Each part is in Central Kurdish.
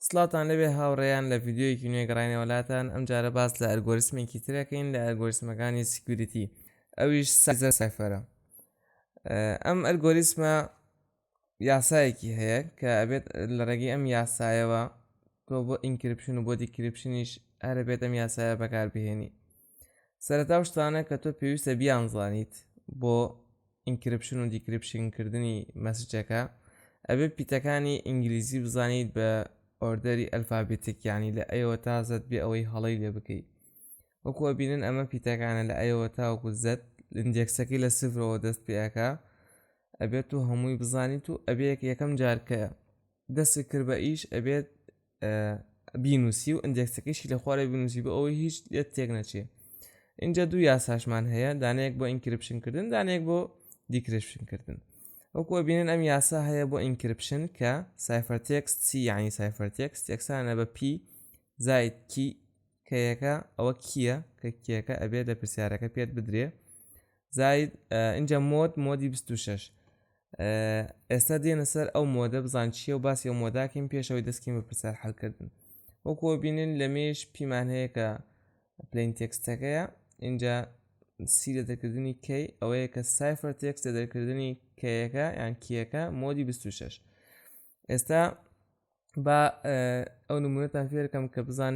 سڵاتان لەبێ هاوڕێیان لە ڤیددیۆیەکی نوێ گەڕینەوەلاتان ئەم جارە باس لە ئەلگۆریسمێکی ترەکەین لە ئەلگۆریسمەکانی سکیوریتی ئەویش سایزە سایفەرە. ئەم ئەلگۆریسمە یاسایەکی هەیە کە ئەبێت لە ڕێگەی ئەم یاسایەوە تۆ بۆ ئینکریپشن و بۆ دیکریپشنیش هەرەبێت ئەم یاسایە بەکاربهێنی. سەرەتا شتانە کە تۆ پێویستە بیانزانیت بۆ ئینکریپشن و دیکریپشنکردنی مەسجەکە ئەبێ پیتەکانی ئینگلیزی بزانیت بە ئۆردەری ئەلفابێتیک، یانی لە ئەوە تا زەد بێ ئەوەی هەڵی لێ بکەیت. وەکووە بینن ئەمە پیتەکانە لە ئەوە تاوەکو زەد ئیندێکسەکەی لە سفرەوە دەست پێەکە ئەبێت و هەمووی بزانیت و ئەبێت یەکەم جارکە دەستی کرد بە ئیش ئەبێت بینوسی و ئیندێکسەکەیشی لە خوارە بینوسی بە ئەوەی هیچ لێت تێک نەچێ. اینجا دوو یاساشمان هەیە، دانەیەک بۆ ئینکریپشنکردن، دانەیەک بۆ دیکریپشنکردن. وەکووە بینن ئەم یاسا هەیە بۆ ئینکریپشن کە سایفەرتێکست سی یعنی سایفەرتێکست یەکسانە بە پی زائد کی کەیەکە ئەوە کیە کە کیەکە ئەبێت لە پرسیارەکە پێت بدرێ زائد اینجا مۆدی 26. ئێستا دێنە سەر ئەو مۆدە بزان چیە و باسی ئەو مۆداکەین پێشەوەی دەستکەین بە پرسیار حەلکردن. وەکووە بینن لە مێش پیمان هەیە کە پلین تێکستەکەیە، اینجا سی لە دەرکردنی کی ئەوەیە کە سایفەر تێکست لە دەرکردنی کەیەکە یان کیەکە مۆدی 26. ئێستا با ئەو نمونەتان فێرکەم کە بزان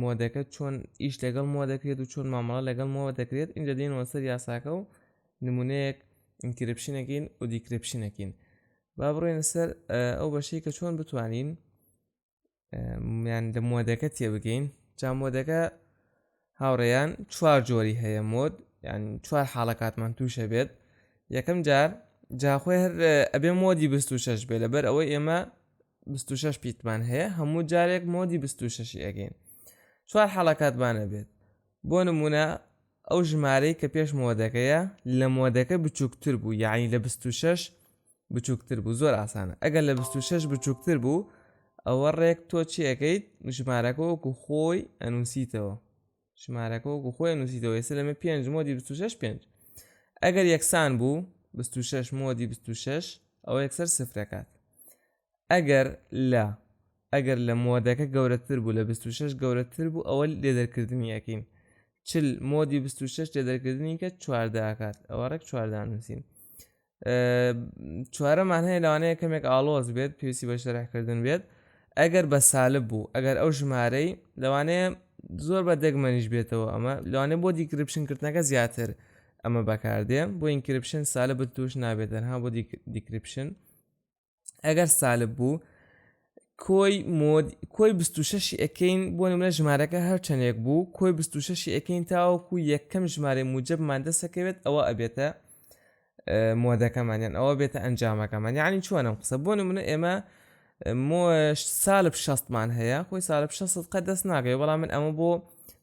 مۆدەکە چۆن ئیش لەگەڵ مۆ دەکرێت و چۆن مامەڵە لەگەڵ مۆوە دەکرێت. اینجا دێنەوە سەر یاساکە و نمونەیەک ئینکریپشنەکەین و دیکریپشنەکەین. با بڕێنە سەر ئەو بەشەی کە چۆن بتوانین یان لە مۆدەکە تێبگەین. جا مۆدەکە هاوڕێیان چوار جۆری هەیە مۆد، یان چوار حاڵەکاتمان تووشە بێت. یەکەم جار جاخۆی هەر ئەبێ مۆدی 26 بێ لەبەر ئەوەی ئێمە 26 پیتمان هەیە، هەموو جارێک مۆدی 26 ئەگەین. چوار حاڵەکاتبانە بێت. بۆ نمونە ئەو ژمارەی کە پێش مۆدەکەیە لە مۆدەکە بچووکتر بوو، یعنی لە 26 بچووکتر بوو. زۆر ئاسانە. ئەگەر لە 26 بچووکتر بوو ئەوە ڕێک تۆ چی ئەەکەیت؟ ژمارەکە وەکو خۆی ئەنووسیتەوە. ژمارەکە وەکو خۆی ئەنووسیتەوە. ئێستا لەمە 5 مۆدی 26 5. ئەگەر یەکسان بوو 26 مۆدی 26 ئەوە یەکسەر سفرەکات. ئەگەر لە مۆدەکە گەورەتر بوو لە 26 گەورەتر بوو ئەوە لێدەرکردنی یەکەین. چل مۆدی 26 لێدەرکردنی کە 14 ئاکات، ئەوە ڕێک 14 نووسین. چوارەمان هەیە لەوانەیە کەمێک ئاڵۆز بێت، پێویستی بە شەرحکردن بێت. ئەگەر بە سالب بوو، ئەگەر ئەو ژمارەی لەوانەیە زۆر بە دەگمەنیش بێتەوە، ئەمە لەوانەیە بۆ دیکریپشنکردنەکە زیاتر ئەمە بەکاردێن. بۆ ئینکریپشن سالب توش نابێت، تەنها بۆ دیکریپشن. ئەگەر سالب بوو کۆی 26 ئەەکەین. بۆ نمونە ژمارەکە هەر چەندێک بوو کۆی 26 ئەەکەین تاوەکو یەکەم ژمارە موجبمان دەسەکەوێت، ئەوە ئەبێتە مۆدەکەمان، ئەوە بێتە ئەنجامەکەمان. یعنی چۆن ئەم قسە؟ بۆ نمونە ئێمە سالب 6مان هەیە، خۆی سالب 6 قەت دەست ناگەی، بەڵام من ئەمە بۆ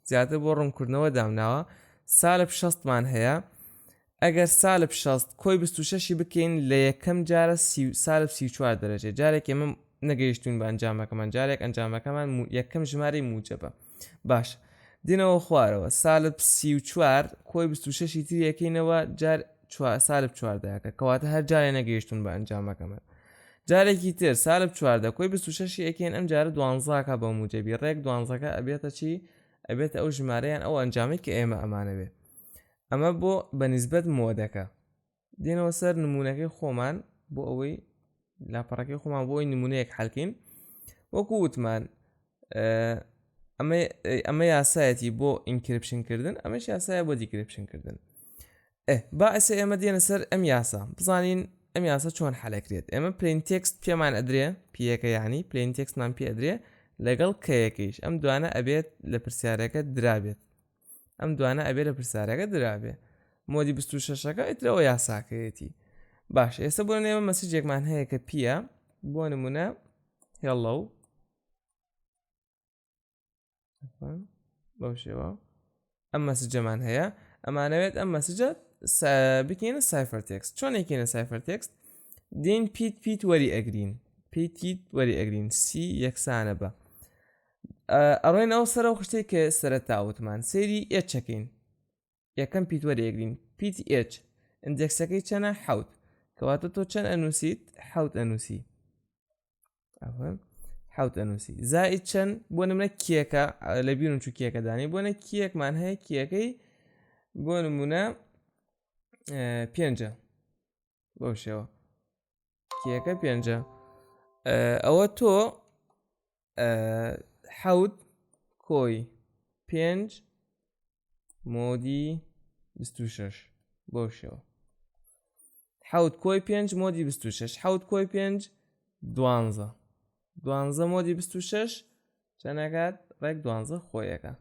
زیاتر بۆ ڕوونکردنەوە دامناوە. سالب 6مان هەیە. ئەگەر سالب 6 کۆی 26 بکەین لە یەکەم جارە سالب 34 دەرەجێ، جارێک ئێمە نەگەیشتون بە ئەنجامەکەمان، جارێک ئەنجامەکەمان یەکەم ژمارەی موجبە. باش دینەوە خوارەوە سالب 34 کۆی 26 تر یەکەینەوە جار سالب 4 کەواتە هەر جارێ نەگەیشتون بە ئەنجامەکەمان. جارێکی تر سالب 4 کۆی 26 یەکەین، ئەم جارە 12 بە موجبی ڕێک 12 ئەبێتە چی؟ ئەبێتە ئەو ژمارەیان ئەو ئەنجامی کە ئێمە ئەمانەوێت. ئەمە بۆ بەنسبەت مۆدەکە. دێنەوە سەر نمونونەکەی خۆمان بۆ ئەوەی لاپەڕەکەی خۆمان بۆ ئەوی نمونەیەک حەلکەین. وەکو وتمان ئەمە یاسایەتی بۆ ئینکریپشنکردن، ئەمەش یاسایە بۆ دیکریپشنکردن. با ئێستا ئێمە دێنە سەر ئەم یاسا بزانین ئەم یاسا چۆن حەلەکرێت. ئێمە پلین تێکست پێمان ئەدرێ، پیەکە یعنی پلین تێکستمان پێ ئەدرێ لەگەڵ کەیەکەیش. ئەم دوانە ئەبێت لە پرسیارەکە درابێت. ئەم دوانە ئەبێت لە پرسیارەکە درابێ. مۆدی 26ەکە ئیترەوە یاساکەیەتی. باش ئێستا بۆ نێوە مەسیجێکمان هەیە کە پیە، بۆ نمونە هێڵڵە بەو شێوە ئەم مەسیجەمان هەیە. ئەمانەوێت ئەم مەسیجە بکەینە سایفەر تێکست. چۆن ئەیکەینە سایفەر تێکست؟ دین پیت وەری ئەگرین، پیت وەری ئەگرین، سی یەکسانە بە ئەڕۆین ئەو سەرەو خشتێک کە سەرەتاوتمان سەیری ئێچەکەین. یەکەم پیت وەری ئەگرین، پیتی ئێچ ئیندێکسەکەی چەنە؟ 7. کەواتە تۆ چەند ئەنووسیت؟ 7 ئەنووسی. حوت ئەنووسی زائید چەند بۆ نمونە کیەکە لە بیر و چوو کیەکە دانی بۆنە کیەکمان هەیە کیەکەی بۆ نمونە 5 بەو شێوە کیەکە 5 ئەوە تۆ حەوت کۆی 5 مۆدی 26 بەو شێوە حەوت کۆی 5 مۆدی 26 حەوت کۆی 5 12 مۆدی 26 چەندەکات ڕێک 12 خۆیەکە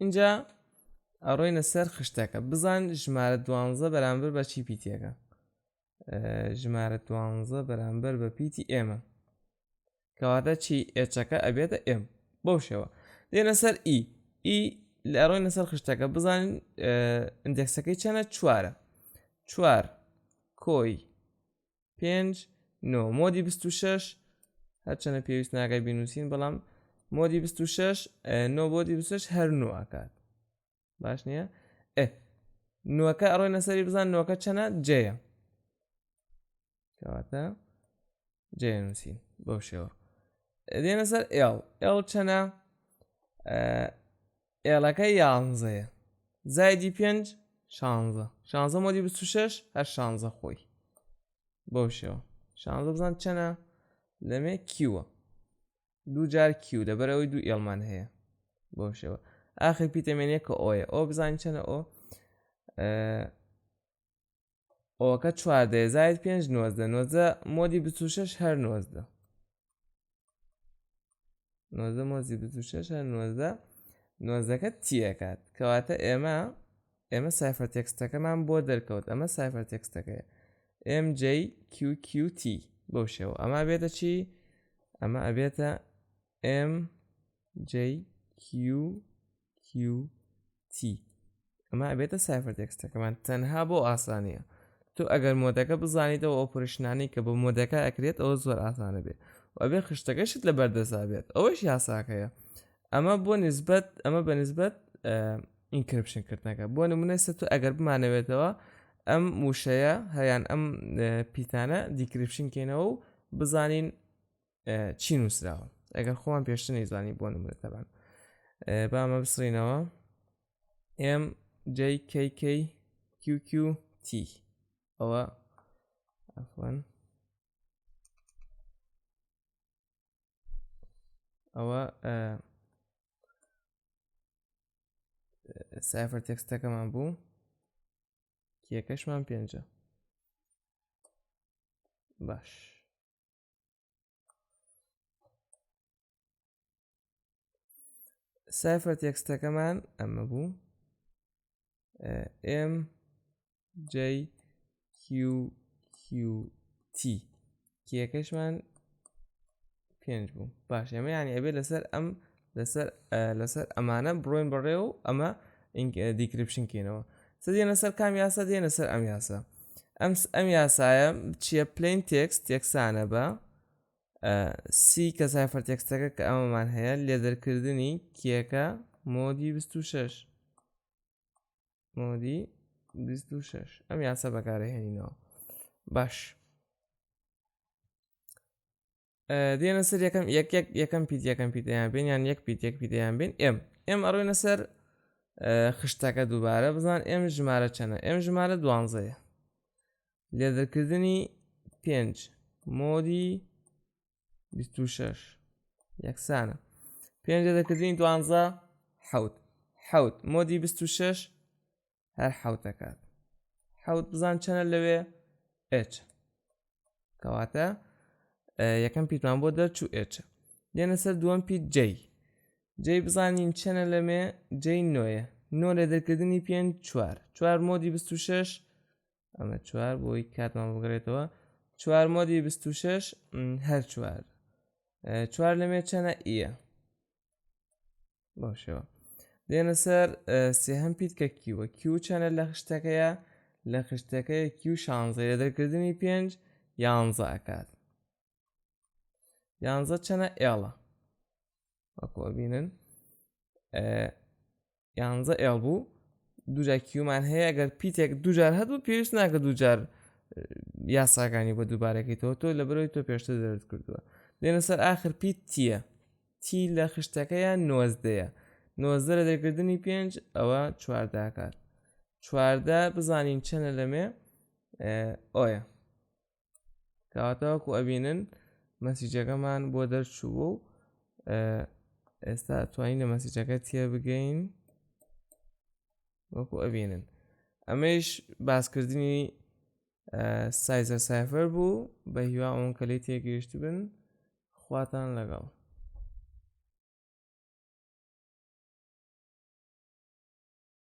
اینجا ئەڕۆینە سەر خشتەکە بزان ژمارە 12 بەرامبەر بە چی پیتێکە ژمارە 12 بەرامبەر بە پیتی ئێمە کەواتە چی ئێچەکە ئەبێتە ئێم بەو شێوە دێنە سەر ئی لە ئەڕۆینە سەر خشتەکە بزانین ئیندێکسەکەی چەنە 4 کۆی 5 مۆدی 26 هەرچەنە پێویست ناکای بینوسین بەڵام مۆدی 26 بۆدی 26 هەر ئاکات باش نییە نوەکە ئەڕۆینە سەری بزان نوەکە چەنە جەیە کەواتە جێ نووسین بەو شێوە دێنە سەر ئێڵ چەنە ئێڵەکە 11 زایدی 5 16 مۆدی 26 هەر 16 خۆی بەو شێوە 16 بزان چەنە لەمێ کیوە دوو جار کیو لەبەرەوەی دوو ئێڵمان هەیە بەو شێوە ئاخر پیتەمێنیە کە ئۆیە ئەو بزانین چەنە ئەوەکە 14 زاید 5 19 مۆدی 26 هەر 19 مۆدی 26 هەر 19کە تیەکات کەواتە ئێمە سایفەر تێکستەکەمان بۆ دەرکەوت ئەمە سایفەر تێکستەکەیە MJQQT بەو شێوە ئەمە بێتە چی ئەمە ئەبێتە MJQQT ئەمە ئەبێتە سایفەر تێکستەکەمان تەنها بۆ ئاسانیە تۆ ئەگەر مۆدەکە بزانیتەوە ئۆپۆرشنانی کە بە مۆدەکە ئەکرێت ئەوە زۆر ئاسانە بێت ئەبێ خشتەکەشت لە بەردەسا بێت ئەوەش یاساکەیە ئەمە بە نسبەت ئینکرپشن کردنەکە بۆ نمونە تۆ ئەگەر بمانەوێتەوە ئەم موشەیە هەیان ئەم پیتانە دیکریپشن کێنەوە و بزانین چی نووسراوە ئەگەر خۆمان پێشتر نەیزانی بۆ نمونە تەبان با ئەمە بسڕینەوە MJQQT ئەوە سایفەر تێکستەکەمان بوو کیەکەشمان 5 باش سایفەر تێکستەکەمان ئەمە بوو MJQQT کیەکەشمان 5 بوو باش ئەمە یانی ئەبێ لەسەر ئەمانە بڕۆین بەڕێ و ئەمە دیکریپشن کێنەوە دێنە سەر کام یاسا دێنە سەر ئەم یاسا ئەم یاسایە چیە پلین تێکسانە بە سی کە سایفەر تێکستەکە کە ئەمەمان هەیە لێدەرکردنی کیەکە مۆدی 26 ئەم یاسا بەکارهێنینەوە باش دێنە سەر یەکەم پیتیان بین یان یەک پیتیان بین ئێم ئەڕۆینە سەر خشتەکە دووبارە بزان ئێم ژمارە چەنە ئێم ژمارە 12 لێدەرکردنی 5 مۆدی 26 یەکسانە 5 لێدەرکردنی 12 حەوت مۆدی 26 هەر حەوتەکات حەوت بزان چەنە لەوێ H کەواتە یەکەم پیتمان بۆ دەرچوو H دێنە سەر دووەم پیت جەی بزانین چەنە لەمێ جەی نۆیە نۆ لێدەرکردنی 4 مۆدی 26 ئەمە 4 بۆی کاتمان بگرێتەوە 4 مۆدی 26 هەر 4 لەمێ چەنە ئیە باشەوە دێنە سەر سێهەم پیت کە کیوە کیو چەنە لە خشتەکەیە لە خشتەکەی کیو 16 لێدەرکردنی 5 11 ئەکات 11 چەنە ئێڵە وەکوە بینن 11 ئێڵ بوو دووجار کیومان هەیە ئەگەر پیتێک دووجار هەبوو پێویست ناکە دووجار یاساکانی بە دووبارەکەیتەوە تۆ لە بەرەوەی تۆ پێشتر دەرت کردووە لێنە سەر ئاخر پیت تیە تی لە خشتەکەیان 90 90 لە دەرکردنی 5 ئەوە 14 کات 14 بزانین چەنە لەمێ ئۆیە کەواتەوەکو ئەبینن مەسیجەکەمان بۆ دەرچوو و ئێستا توانین لە مەسیجەکە تێ بگەین وەکو ئەبینن ئەمەش باسکردنی سایزە سایفەر بوو بە هیوا ئەوەن کە لی تێگەیشت بن خواتان لەگەڵ